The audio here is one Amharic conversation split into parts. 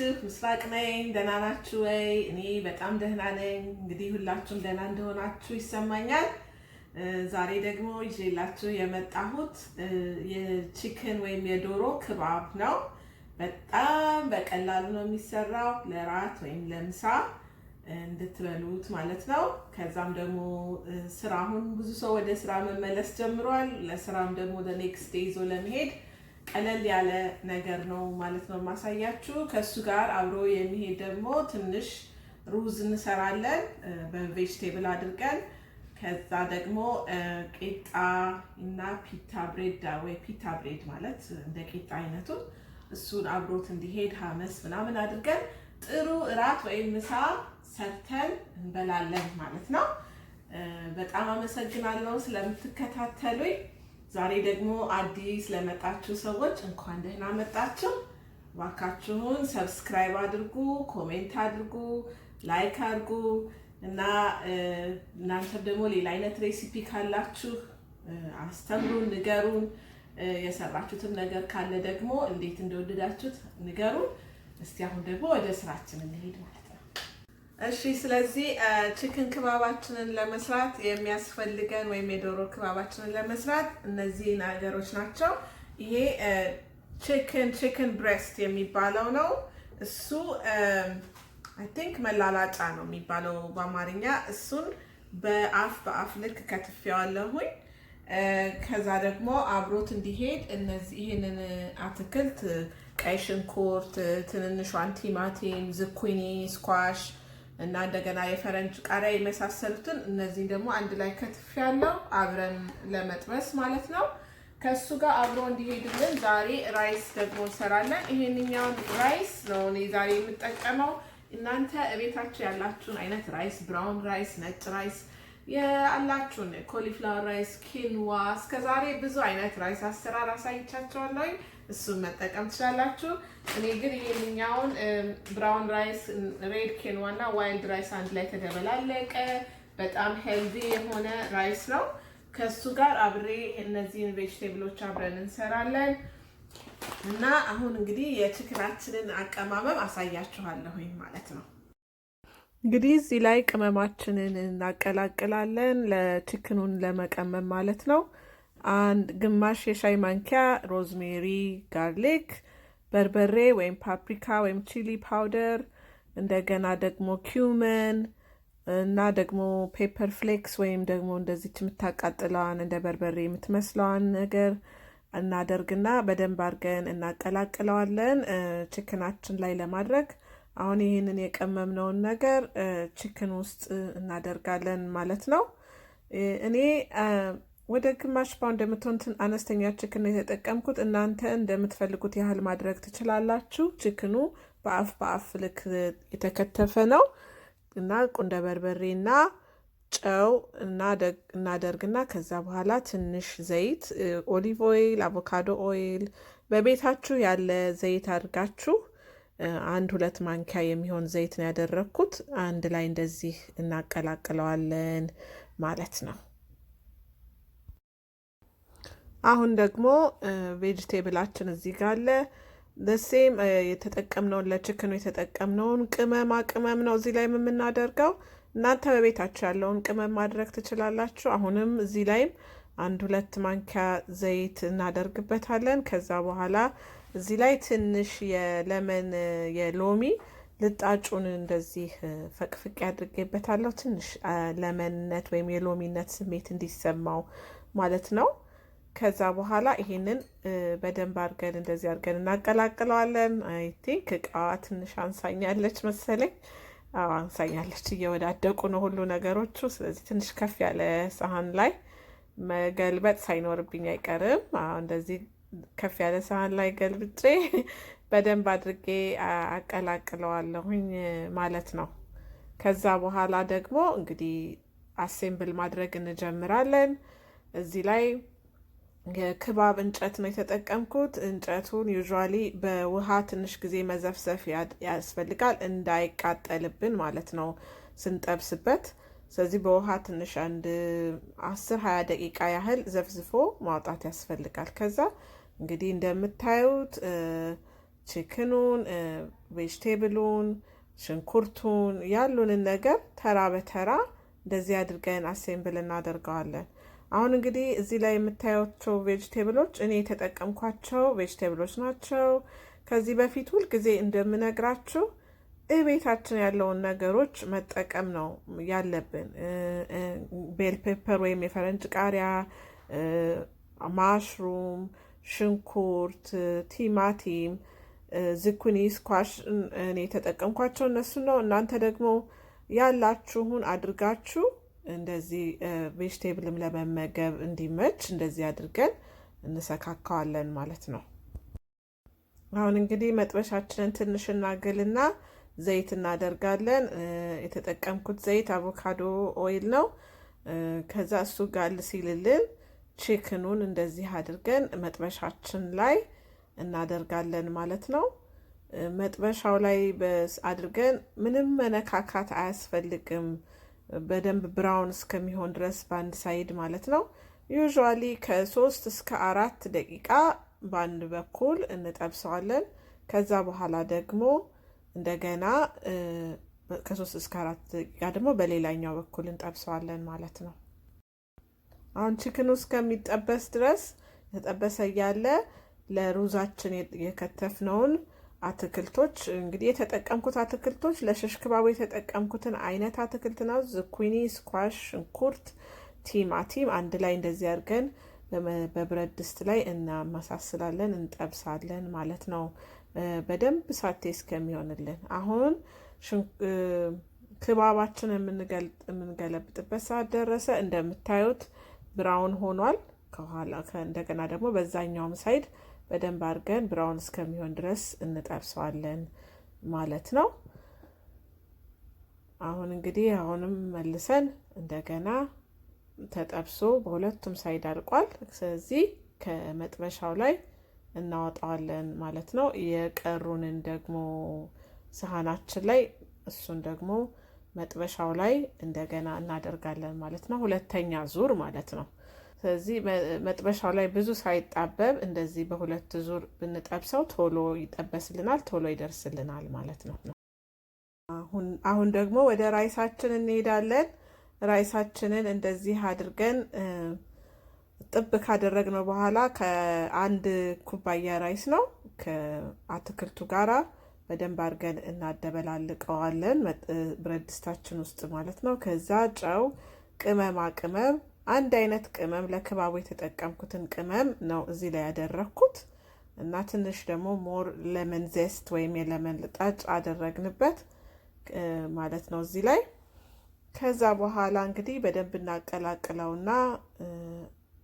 ናችሁ? ምስራቅ ነኝ። ደህና ናችሁ ወይ? እኔ በጣም ደህና ነኝ። እንግዲህ ሁላችሁም ደህና እንደሆናችሁ ይሰማኛል። ዛሬ ደግሞ ይዤላችሁ የመጣሁት የቺክን ወይም የዶሮ ክባብ ነው። በጣም በቀላሉ ነው የሚሰራው። ለራት ወይም ለምሳ እንድትበሉት ማለት ነው። ከዛም ደግሞ ስራውን ብዙ ሰው ወደ ስራ መመለስ ጀምሯል። ለስራም ደግሞ ኔክስት ዴይ ይዞ ለመሄድ ቀለል ያለ ነገር ነው ማለት ነው ማሳያችሁ። ከሱ ጋር አብሮ የሚሄድ ደግሞ ትንሽ ሩዝ እንሰራለን በቬጅቴብል አድርገን። ከዛ ደግሞ ቂጣ እና ፒታ ብሬድ ወይ ፒታ ብሬድ ማለት እንደ ቂጣ አይነቱ እሱን አብሮት እንዲሄድ ሐመስ ምናምን አድርገን ጥሩ እራት ወይም ምሳ ሰርተን እንበላለን ማለት ነው። በጣም አመሰግናለሁ ስለምትከታተሉኝ። ዛሬ ደግሞ አዲስ ለመጣችሁ ሰዎች እንኳን ደህና መጣችሁ። እባካችሁን ሰብስክራይብ አድርጉ፣ ኮሜንት አድርጉ፣ ላይክ አድርጉ እና እናንተም ደግሞ ሌላ አይነት ሬሲፒ ካላችሁ አስተምሩን፣ ንገሩን። የሰራችሁትም ነገር ካለ ደግሞ እንዴት እንደወደዳችሁት ንገሩን። እስቲ አሁን ደግሞ ወደ ስራችን እንሄድ ማለት ነው። እሺ፣ ስለዚህ ቺክን ክባባችንን ለመስራት የሚያስፈልገን ወይም የዶሮ ክባባችንን ለመስራት እነዚህ ነገሮች ናቸው። ይሄ ቺክን ብሬስት የሚባለው ነው። እሱ አይ ቲንክ መላላጫ ነው የሚባለው በአማርኛ። እሱን በአፍ ልክ ከትፌዋለሁኝ። ከዛ ደግሞ አብሮት እንዲሄድ ይህንን አትክልት ቀይ ሽንኩርት፣ ትንንሿን ቲማቲም፣ ዝኩኒ፣ ስኳሽ እና እንደገና የፈረንጅ ቃሪያ የመሳሰሉትን እነዚህ ደግሞ አንድ ላይ ከትፌያለሁ አብረን ለመጥበስ ማለት ነው። ከሱ ጋር አብሮ እንዲሄድልን ዛሬ ራይስ ደግሞ እንሰራለን። ይሄንኛውን ራይስ ነው እኔ ዛሬ የምጠቀመው። እናንተ እቤታችሁ ያላችሁን አይነት ራይስ፣ ብራውን ራይስ፣ ነጭ ራይስ ያላችሁን፣ ኮሊፍላወር ራይስ፣ ኪንዋ፣ እስከዛሬ ብዙ አይነት ራይስ አሰራር አሳይቻችኋለሁ። እሱን መጠቀም ትችላላችሁ። እኔ ግን ይሄንኛውን ብራውን ራይስ፣ ሬድ ኪንዋ እና ዋይልድ ራይስ አንድ ላይ ተደበላለቀ በጣም ሄልዚ የሆነ ራይስ ነው። ከሱ ጋር አብሬ እነዚህን ቬጅቴብሎች አብረን እንሰራለን እና አሁን እንግዲህ የቺክናችንን አቀማመም አሳያችኋለሁኝ ማለት ነው። እንግዲህ እዚህ ላይ ቅመማችንን እናቀላቅላለን ለቺክኑን ለመቀመም ማለት ነው። አንድ ግማሽ የሻይ ማንኪያ ሮዝሜሪ፣ ጋርሊክ፣ በርበሬ ወይም ፓፕሪካ ወይም ቺሊ ፓውደር፣ እንደገና ደግሞ ኪውመን እና ደግሞ ፔፐር ፍሌክስ ወይም ደግሞ እንደዚች የምታቃጥለዋን እንደ በርበሬ የምትመስለዋን ነገር እናደርግና በደንብ አድርገን እናቀላቅለዋለን ቺክናችን ላይ ለማድረግ። አሁን ይህንን የቀመምነውን ነገር ቺክን ውስጥ እናደርጋለን ማለት ነው። እኔ ወደ ግማሽ ፓውንድ የምትሆንትን አነስተኛ ቺክን የተጠቀምኩት። እናንተ እንደምትፈልጉት ያህል ማድረግ ትችላላችሁ። ቺክኑ በአፍ ልክ የተከተፈ ነው እና ቁንደ በርበሬና ጨው እናደርግና ከዛ በኋላ ትንሽ ዘይት፣ ኦሊቭ ኦይል፣ አቮካዶ ኦይል በቤታችሁ ያለ ዘይት አድርጋችሁ 1-2 ማንኪያ የሚሆን ዘይት ነው ያደረግኩት። አንድ ላይ እንደዚህ እናቀላቅለዋለን ማለት ነው። አሁን ደግሞ ቬጅቴብላችን እዚህ ጋር አለ። ለሴም የተጠቀምነውን ለቺክኑ የተጠቀምነውን ቅመም ነው እዚህ ላይ የምናደርገው። እናንተ በቤታችሁ ያለውን ቅመም ማድረግ ትችላላችሁ። አሁንም እዚህ ላይም 1-2 ማንኪያ ዘይት እናደርግበታለን። ከዛ በኋላ እዚህ ላይ ትንሽ የሎሚ ልጣጩን እንደዚህ ፈቅፍቅ ያድርጌበታለሁ። ትንሽ ለመንነት ወይም የሎሚነት ስሜት እንዲሰማው ማለት ነው። ከዛ በኋላ ይሄንን በደንብ አድርገን እንደዚህ አድርገን እናቀላቅለዋለን። አይ ቲንክ እቃዋ ትንሽ አንሳኛለች መሰለኝ። አዎ አንሳኛለች። እየወዳደቁ ነው ሁሉ ነገሮቹ። ስለዚህ ትንሽ ከፍ ያለ ሳህን ላይ መገልበጥ ሳይኖርብኝ አይቀርም። እንደዚህ ከፍ ያለ ሳህን ላይ ገልብጬ በደንብ አድርጌ አቀላቅለዋለሁኝ ማለት ነው። ከዛ በኋላ ደግሞ እንግዲህ አሴምብል ማድረግ እንጀምራለን። እዚህ ላይ የክባብ እንጨት ነው የተጠቀምኩት። እንጨቱን ዩዥዋሊ በውሃ ትንሽ ጊዜ መዘፍዘፍ ያስፈልጋል እንዳይቃጠልብን ማለት ነው ስንጠብስበት። ስለዚህ በውሃ ትንሽ አንድ 10-20 ደቂቃ ያህል ዘፍዝፎ ማውጣት ያስፈልጋል። ከዛ እንግዲህ እንደምታዩት ቺክኑን፣ ቬጅቴብሉን፣ ሽንኩርቱን ያሉንን ነገር ተራ በተራ እንደዚህ አድርገን አሴምብል እናደርገዋለን። አሁን እንግዲህ እዚህ ላይ የምታዩቸው ቬጅቴብሎች እኔ የተጠቀምኳቸው ቬጅቴብሎች ናቸው። ከዚህ በፊት ሁል ጊዜ እንደምነግራችሁ ቤታችን ያለውን ነገሮች መጠቀም ነው ያለብን። ቤል ፔፐር ወይም የፈረንጅ ቃሪያ፣ ማሽሩም፣ ሽንኩርት፣ ቲማቲም፣ ዝኩኒ፣ ስኳሽ እኔ የተጠቀምኳቸው እነሱ ነው። እናንተ ደግሞ ያላችሁን አድርጋችሁ እንደዚህ ቬጅቴብልም ለመመገብ እንዲመች እንደዚህ አድርገን እንሰካካዋለን ማለት ነው። አሁን እንግዲህ መጥበሻችንን ትንሽ እናግልና ዘይት እናደርጋለን። የተጠቀምኩት ዘይት አቮካዶ ኦይል ነው። ከዛ እሱ ጋር ሲልልን ቺክኑን እንደዚህ አድርገን መጥበሻችን ላይ እናደርጋለን ማለት ነው። መጥበሻው ላይ አድርገን ምንም መነካካት አያስፈልግም። በደንብ ብራውን እስከሚሆን ድረስ በአንድ ሳይድ ማለት ነው። ዩዥዋሊ ከ3 እስከ 4 ደቂቃ በአንድ በኩል እንጠብሰዋለን። ከዛ በኋላ ደግሞ እንደገና ከ3 እስከ 4 ደቂቃ ደግሞ በሌላኛው በኩል እንጠብሰዋለን ማለት ነው። አሁን ቺክኑ እስከሚጠበስ ድረስ የተጠበሰ እያለ ለሩዛችን የከተፍነውን አትክልቶች እንግዲህ የተጠቀምኩት አትክልቶች ለሽሽክባቡ የተጠቀምኩትን አይነት አትክልት ነው። ዝኩኒ፣ ስኳሽ፣ ሽንኩርት፣ ቲማቲም አንድ ላይ እንደዚህ አድርገን በብረት ድስት ላይ እናመሳስላለን፣ እንጠብሳለን ማለት ነው። በደንብ ሳቴ እስከሚሆንልን። አሁን ክባባችን የምንገለብጥበት ሰዓት ደረሰ። እንደምታዩት ብራውን ሆኗል። ከኋላ እንደገና ደግሞ በዛኛውም ሳይድ በደንብ አድርገን ብራውን እስከሚሆን ድረስ እንጠብሰዋለን ማለት ነው። አሁን እንግዲህ አሁንም መልሰን እንደገና ተጠብሶ በሁለቱም ሳይድ አልቋል። ስለዚህ ከመጥበሻው ላይ እናወጣዋለን ማለት ነው። የቀሩንን ደግሞ ሰሃናችን ላይ እሱን ደግሞ መጥበሻው ላይ እንደገና እናደርጋለን ማለት ነው። ሁለተኛ ዙር ማለት ነው። ስለዚህ መጥበሻው ላይ ብዙ ሳይጣበብ እንደዚህ በሁለት ዙር ብንጠብሰው ቶሎ ይጠበስልናል፣ ቶሎ ይደርስልናል ማለት ነው። አሁን ደግሞ ወደ ራይሳችን እንሄዳለን። ራይሳችንን እንደዚህ አድርገን ጥብ ካደረግነው በኋላ ከአንድ ኩባያ ራይስ ነው ከአትክልቱ ጋራ በደንብ አድርገን እናደበላልቀዋለን ብረት ድስታችን ውስጥ ማለት ነው። ከዛ ጨው፣ ቅመማ ቅመም፣ አንድ አይነት ቅመም ለክባቡ የተጠቀምኩትን ቅመም ነው እዚህ ላይ ያደረኩት እና ትንሽ ደግሞ ሞር ለመን ዜስት ወይም የለመን ልጣጭ አደረግንበት ማለት ነው እዚህ ላይ። ከዛ በኋላ እንግዲህ በደንብ እናቀላቅለውና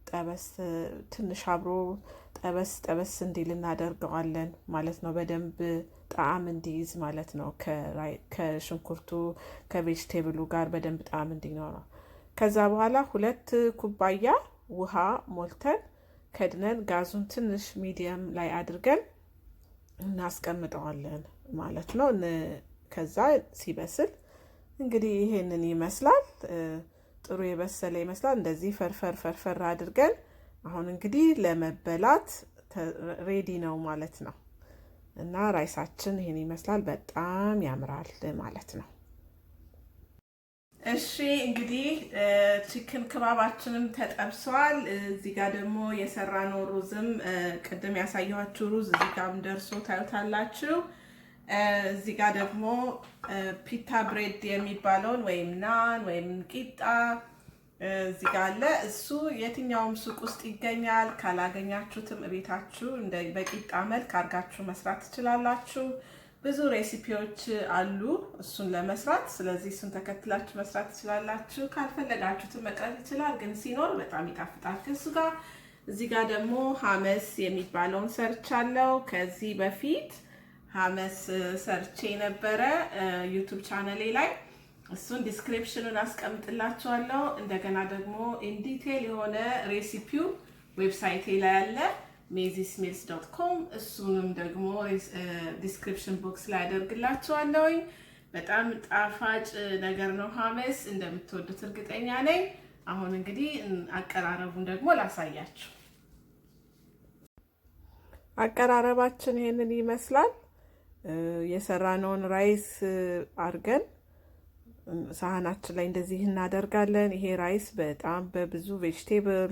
ጠበስ ትንሽ አብሮ ጠበስ እንዲል እናደርገዋለን ማለት ነው። በደንብ ጣዕም እንዲይዝ ማለት ነው። ከሽንኩርቱ ከቬጅቴብሉ ጋር በደንብ ጣዕም እንዲኖረው። ከዛ በኋላ 2 ኩባያ ውሃ ሞልተን ከድነን ጋዙን ትንሽ ሚዲየም ላይ አድርገን እናስቀምጠዋለን ማለት ነው። ከዛ ሲበስል እንግዲህ ይሄንን ይመስላል። ጥሩ የበሰለ ይመስላል። እንደዚህ ፈርፈር አድርገን አሁን እንግዲህ ለመበላት ሬዲ ነው ማለት ነው። እና ራይሳችን ይሄን ይመስላል። በጣም ያምራል ማለት ነው። እሺ እንግዲህ ቺክን ክባባችንም ተጠብሷል። እዚህ ጋር ደግሞ የሰራነው ሩዝም ቅድም ያሳየኋችሁ ሩዝ እዚህ ጋርም ደርሶ ታዩታላችሁ። እዚህ ጋር ደግሞ ፒታ ብሬድ የሚባለውን ወይም ናን ወይም ቂጣ እዚህ ጋር አለ። እሱ የትኛውም ሱቅ ውስጥ ይገኛል። ካላገኛችሁትም ቤታችሁ በቂጣ መልክ አድርጋችሁ መስራት ትችላላችሁ። ብዙ ሬሲፒዎች አሉ እሱን ለመስራት። ስለዚህ እሱን ተከትላችሁ መስራት ትችላላችሁ። ካልፈለጋችሁትም መቅረት ይችላል፣ ግን ሲኖር በጣም ይጣፍጣል ከሱ ጋር። እዚህ ጋር ደግሞ ሀመስ የሚባለውን ሰርቻለሁ። ከዚህ በፊት ሀመስ ሰርቼ ነበረ ዩቲዩብ ቻናሌ ላይ። እሱን ዲስክሪፕሽኑን አስቀምጥላችኋለሁ። እንደገና ደግሞ ኢንዲቴል የሆነ ሬሲፒው ዌብሳይቴ ላይ አለ mazysmeals.com። እሱንም ደግሞ ዲስክሪፕሽን ቦክስ ላይ አደርግላችኋለሁ። በጣም ጣፋጭ ነገር ነው ሀመስ፣ እንደምትወዱት እርግጠኛ ነኝ። አሁን እንግዲህ አቀራረቡን ደግሞ ላሳያችሁ። አቀራረባችን ይሄንን ይመስላል። የሰራነውን ራይስ አድርገን ሳህናችን ላይ እንደዚህ እናደርጋለን። ይሄ ራይስ በጣም በብዙ ቬጅቴብል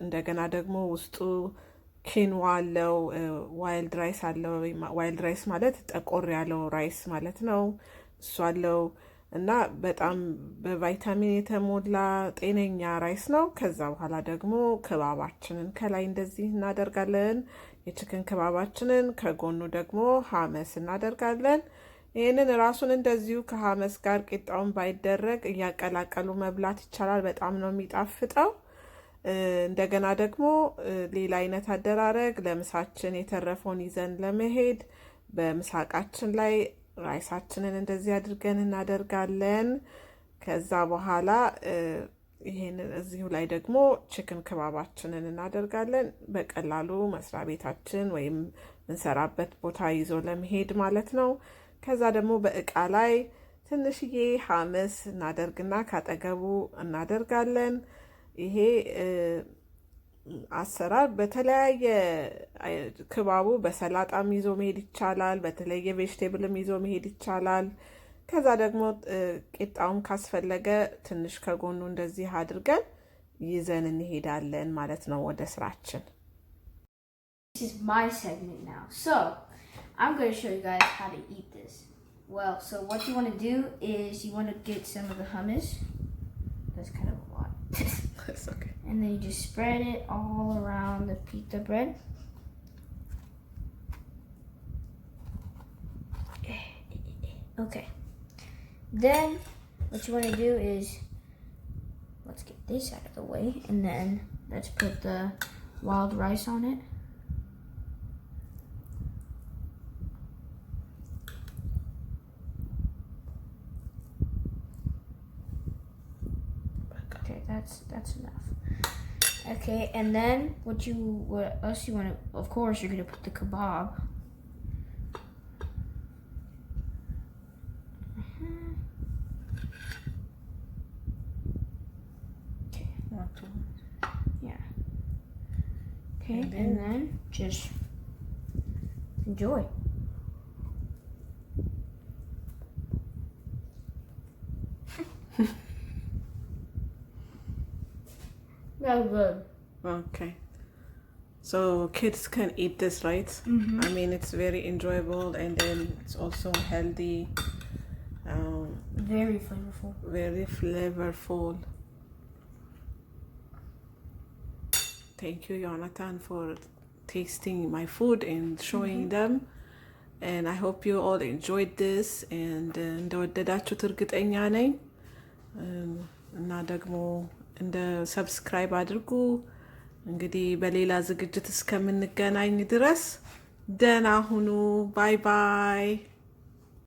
እንደገና ደግሞ ውስጡ ኪንዋ አለው፣ ዋይልድ ራይስ አለው። ዋይልድ ራይስ ማለት ጠቆር ያለው ራይስ ማለት ነው። እሱ አለው እና በጣም በቫይታሚን የተሞላ ጤነኛ ራይስ ነው። ከዛ በኋላ ደግሞ ክባባችንን ከላይ እንደዚህ እናደርጋለን። የቺክን ክባባችንን ከጎኑ ደግሞ ሀመስ እናደርጋለን። ይህንን ራሱን እንደዚሁ ከሀመስ ጋር ቂጣውን ባይደረግ እያቀላቀሉ መብላት ይቻላል። በጣም ነው የሚጣፍጠው። እንደገና ደግሞ ሌላ አይነት አደራረግ ለምሳችን የተረፈውን ይዘን ለመሄድ በምሳቃችን ላይ ራይሳችንን እንደዚህ አድርገን እናደርጋለን። ከዛ በኋላ ይሄንን እዚሁ ላይ ደግሞ ቺክን ክባባችንን እናደርጋለን። በቀላሉ መስሪያ ቤታችን ወይም እንሰራበት ቦታ ይዞ ለመሄድ ማለት ነው። ከዛ ደግሞ በእቃ ላይ ትንሽዬ ሀመስ እናደርግና ካጠገቡ እናደርጋለን። ይሄ አሰራር በተለያየ ክባቡ በሰላጣም ይዞ መሄድ ይቻላል። በተለየ ቬጅቴብልም ይዞ መሄድ ይቻላል። ከዛ ደግሞ ቂጣውን ካስፈለገ ትንሽ ከጎኑ እንደዚህ አድርገን ይዘን እንሄዳለን ማለት ነው ወደ ስራችን። This is my segment now. So, I'm going to show you guys how to eat this. Well, so what you want to do is you want to get some of the hummus. That's kind of a lot. That's okay. And then you just spread it all around the pita bread. Okay. Then what you want to do is, let's get this out of the way, and then let's put the wild rice on it. Okay, that's enough. Okay, and then what else you want to, of course you're going to put the kebab. Okay. Yeah. Okay, and then just enjoy. That's good. Okay. So kids can eat this, right? Mm-hmm. I mean, it's very enjoyable and then it's also healthy. Very flavorful. Very flavorful. Thank you, Jonathan, for tasting my food and showing them. And I hope you all enjoyed this and እንደወደዳችሁት እርግጠኛ ነኝ እና ደግሞ እንደ ሰብስክራይብ አድርጉ። እንግዲህ በሌላ ዝግጅት እስከምንገናኝ ድረስ ደህና ሁኑ። ባይ ባይ።